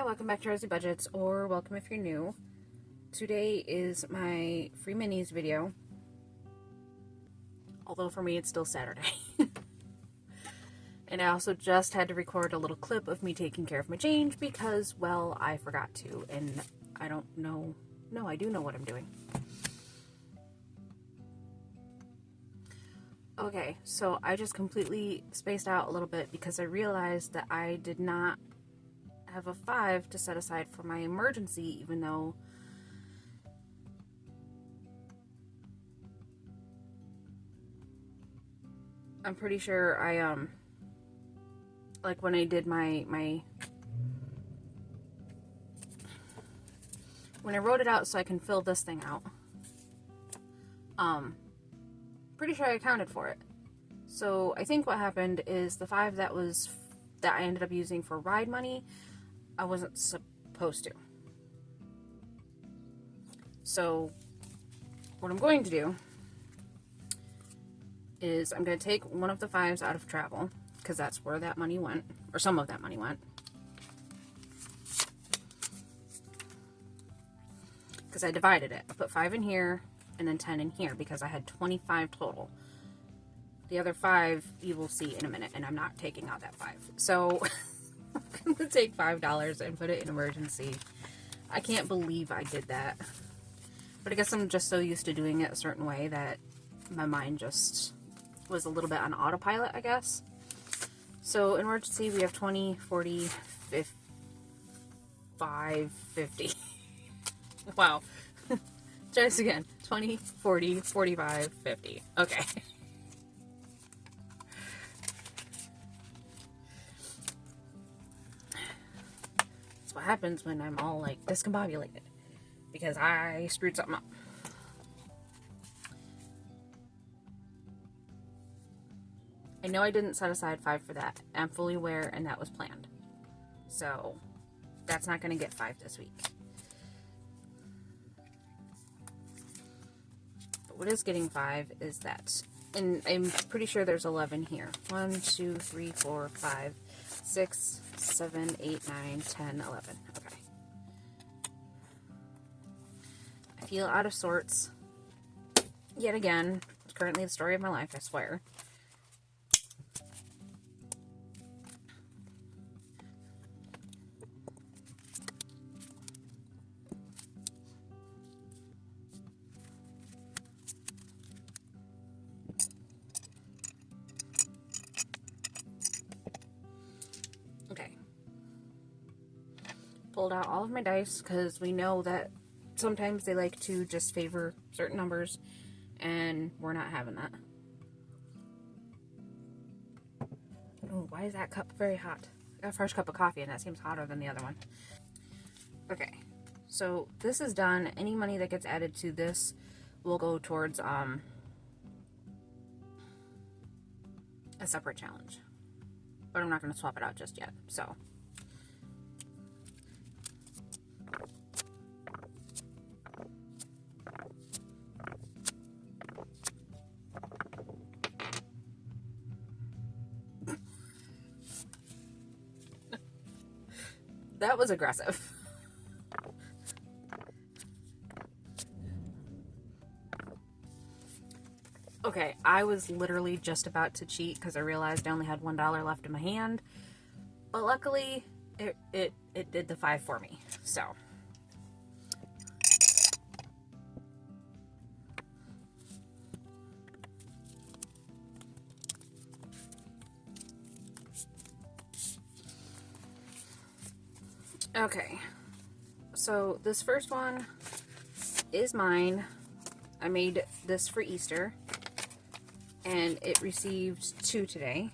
Hi, welcome back to Rosy Budgets, or welcome if you're new. Today is my free minis video, although for me it's still Saturday. And I also just had to record a little clip of me taking care of my change because, well, I forgot to, and I don't know. No, I do know what I'm doing. Okay, so I just completely spaced out a little bit because I realized that I did not have a 5 to set aside for my emergency, even though I'm pretty sure I like when I did my when I wrote it out so I can fill this thing out, pretty sure I accounted for it. So I think what happened is the 5 that I ended up using for ride money, I wasn't supposed to. So what I'm going to do is I'm going to take one of the 5s out of travel, because that's where that money went, or some of that money went. Because I divided it. I put 5 in here and then 10 in here because I had 25 total. The other 5 you will see in a minute, and I'm not taking out that 5. So I'm going to take $5 and put it in emergency. I can't believe I did that. But I guess I'm just so used to doing it a certain way that my mind just was a little bit on autopilot, I guess. So in emergency we have 20, 40, 55, 50. Wow. Try this again. 20, 40, 45, 50. Okay. That's what happens when I'm all like discombobulated, because I screwed something up. I know I didn't set aside 5 for that. I'm fully aware, and that was planned. So that's not going to get 5 this week. But what is getting 5 is that, and I'm pretty sure there's 11 here. 1, 2, 3, 4, 5, 6, 7, 8, 9, 10, 11. Okay. I feel out of sorts. Yet again, it's currently the story of my life, I swear. Okay. Pulled out all of my dice because we know that sometimes they like to just favor certain numbers, and we're not having that. Oh, why is that cup very hot? I got a fresh cup of coffee and that seems hotter than the other one. Okay, so this is done. Any money that gets added to this will go towards a separate challenge. But I'm not going to swap it out just yet, so. That was aggressive. Okay, I was literally just about to cheat because I realized I only had $1 left in my hand. But luckily, it did the 5 for me, so. Okay, so this first one is mine. I made this for Easter, and it received 2 today.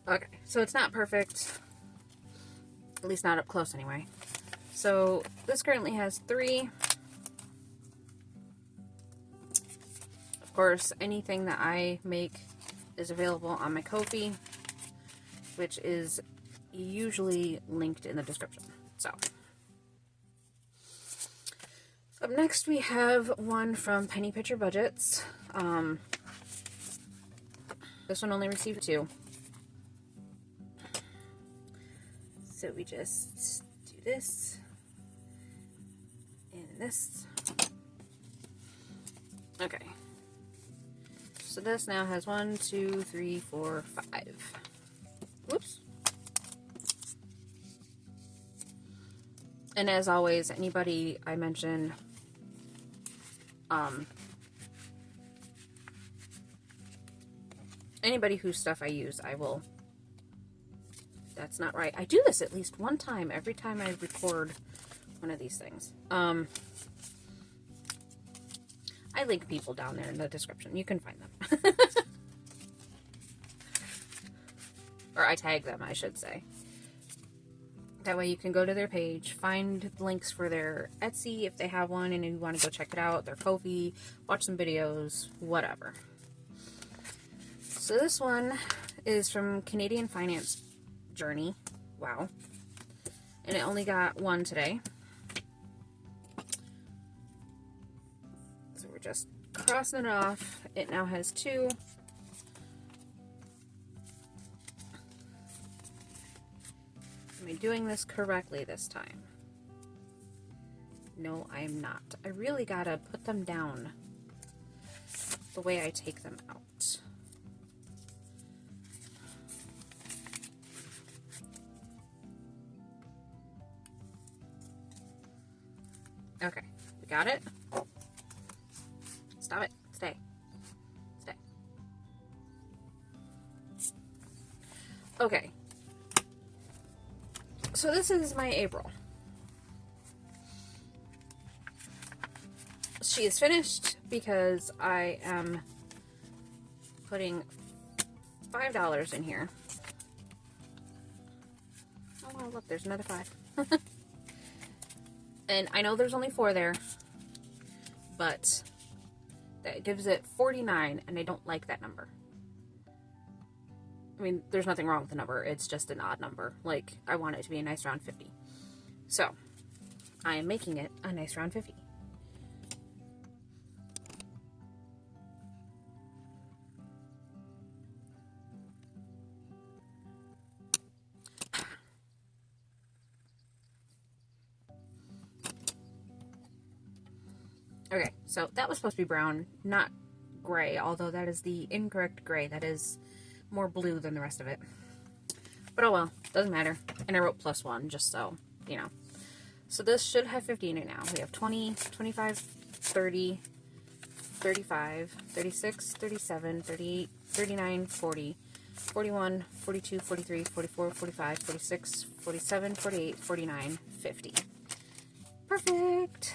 Okay, so it's not perfect. At least not up close anyway. So this currently has 3. Of course, anything that I make is available on my Ko-fi, which is usually linked in the description. So up next we have one from Penny Picture Budgets. This one only received 2. So we just do this and this. Okay. So this now has 1, 2, 3, 4, 5. Whoops. And as always, anybody I mention, anybody whose stuff I use, I will. That's not right. I do this at least one time every time I record one of these things. I link people down there in the description. You can find them. Or I tag them, I should say. That way you can go to their page, find links for their Etsy if they have one and you want to go check it out, their Ko-fi, watch some videos, whatever. So this one is from Canadian Finance Journey. Wow. And it only got 1 today. So we're just crossing it off. It now has 2. Am I doing this correctly this time? No, I am not. I really gotta put them down the way I take them out. Okay, we got it. Stop it. Stay. Stay. Okay. So this is my April. She is finished because I am putting $5 in here. Oh, well, look, there's another 5. And I know there's only 4 there, but that gives it 49, and I don't like that number. I mean, there's nothing wrong with the number. It's just an odd number. Like, I want it to be a nice round 50. So, I am making it a nice round 50. Okay, so that was supposed to be brown, not gray, although that is the incorrect gray. That is more blue than the rest of it. But oh well, doesn't matter. And I wrote +1, just so, you know. So this should have 50 in it now. We have 20, 25, 30, 35, 36, 37, 38, 39, 40, 41, 42, 43, 44, 45, 46, 47, 48, 49, 50. Perfect!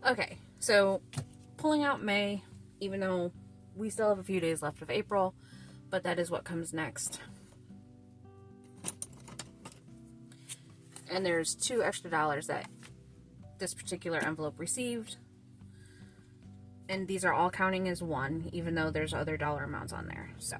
Okay, so pulling out May, even though we still have a few days left of April, but that is what comes next. And there's $2 extra that this particular envelope received. And these are all counting as 1, even though there's other dollar amounts on there, so.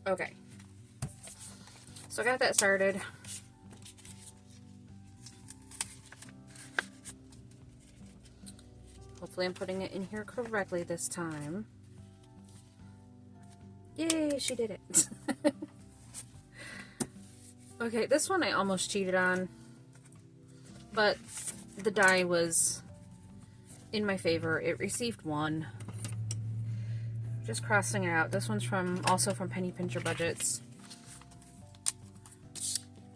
Okay. So I got that started. Hopefully I'm putting it in here correctly this time. Yay, she did it. Okay, this one I almost cheated on, but the die was in my favor. It received 1. Just crossing it out. This one's also from Penny Picture Budgets.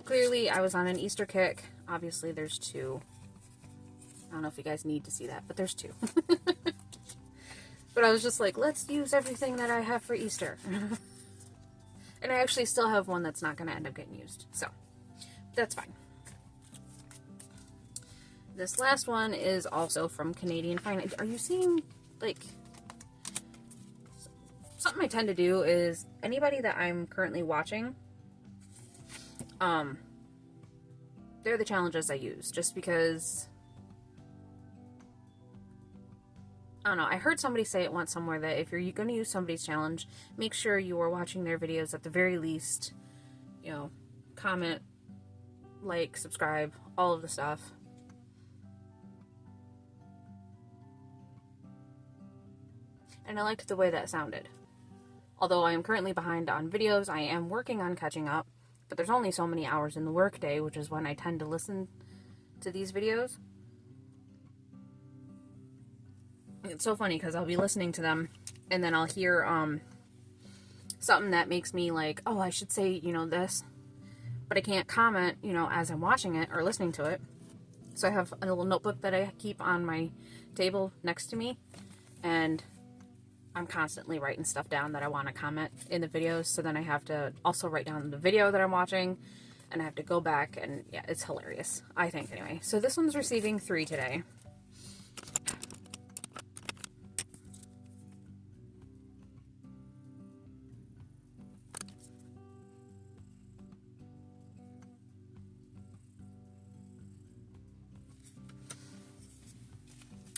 Clearly I was on an Easter kick. Obviously there's 2. I don't know if you guys need to see that, but there's 2. But I was just like, let's use everything that I have for Easter. And I actually still have one that's not going to end up getting used. So, that's fine. This last one is also from Canadian Finance. Are you seeing, like, something I tend to do is anybody that I'm currently watching, they're the challenges I use, just because, I don't know, I heard somebody say it once somewhere that if you're going to use somebody's challenge, make sure you are watching their videos at the very least, you know, comment, like, subscribe, all of the stuff. And I liked the way that sounded. Although I am currently behind on videos, I am working on catching up, but there's only so many hours in the workday, which is when I tend to listen to these videos. It's so funny because I'll be listening to them and then I'll hear something that makes me like, oh, I should say, you know, this, but I can't comment, you know, as I'm watching it or listening to it. So I have a little notebook that I keep on my table next to me, and I'm constantly writing stuff down that I want to comment in the videos, so then I have to also write down the video that I'm watching, and I have to go back, and yeah, it's hilarious, I think, anyway. So this one's receiving 3 today.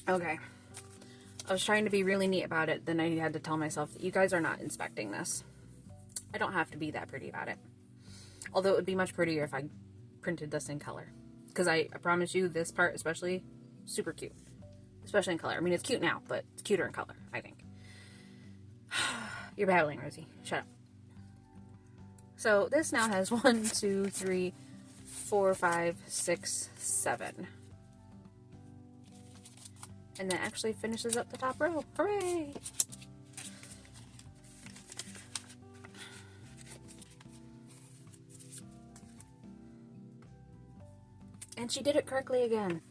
Okay. I was trying to be really neat about it, then I had to tell myself that you guys are not inspecting this. I don't have to be that pretty about it. Although it would be much prettier if I printed this in color. Because I promise you, this part especially, super cute. Especially in color. I mean, it's cute now, but it's cuter in color, I think. You're babbling, Rosie. Shut up. So this now has 1, 2, 3, 4, 5, 6, 7. And that actually finishes up the top row. Hooray! And she did it correctly again.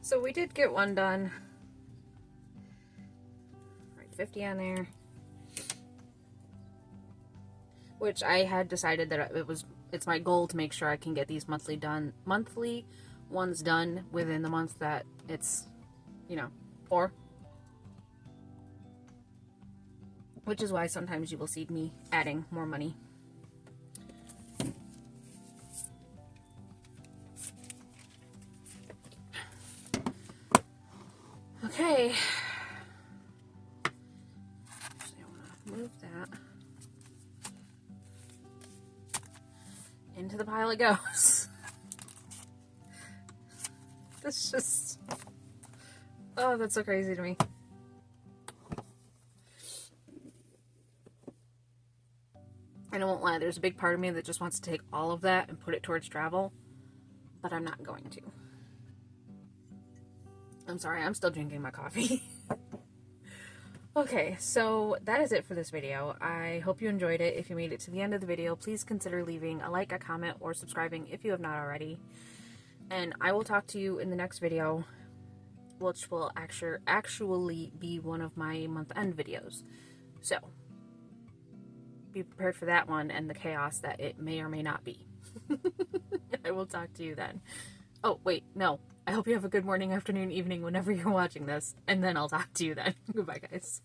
So we did get one done. 50 on there, which I had decided that it's my goal to make sure I can get these monthly ones done within the month that it's, you know, for, which is why sometimes you will see me adding more money. Okay. Move that. Into the pile it goes. That's just... Oh, that's so crazy to me. And I won't lie, there's a big part of me that just wants to take all of that and put it towards travel, but I'm not going to. I'm sorry, I'm still drinking my coffee. Okay, so that is it for this video. I hope you enjoyed it. If you made it to the end of the video, please consider leaving a like, a comment, or subscribing if you have not already. And I will talk to you in the next video, which will actually be one of my month-end videos. So, be prepared for that one and the chaos that it may or may not be. I will talk to you then. Oh, wait, no. I hope you have a good morning, afternoon, evening, whenever you're watching this, and then I'll talk to you then. Goodbye, guys.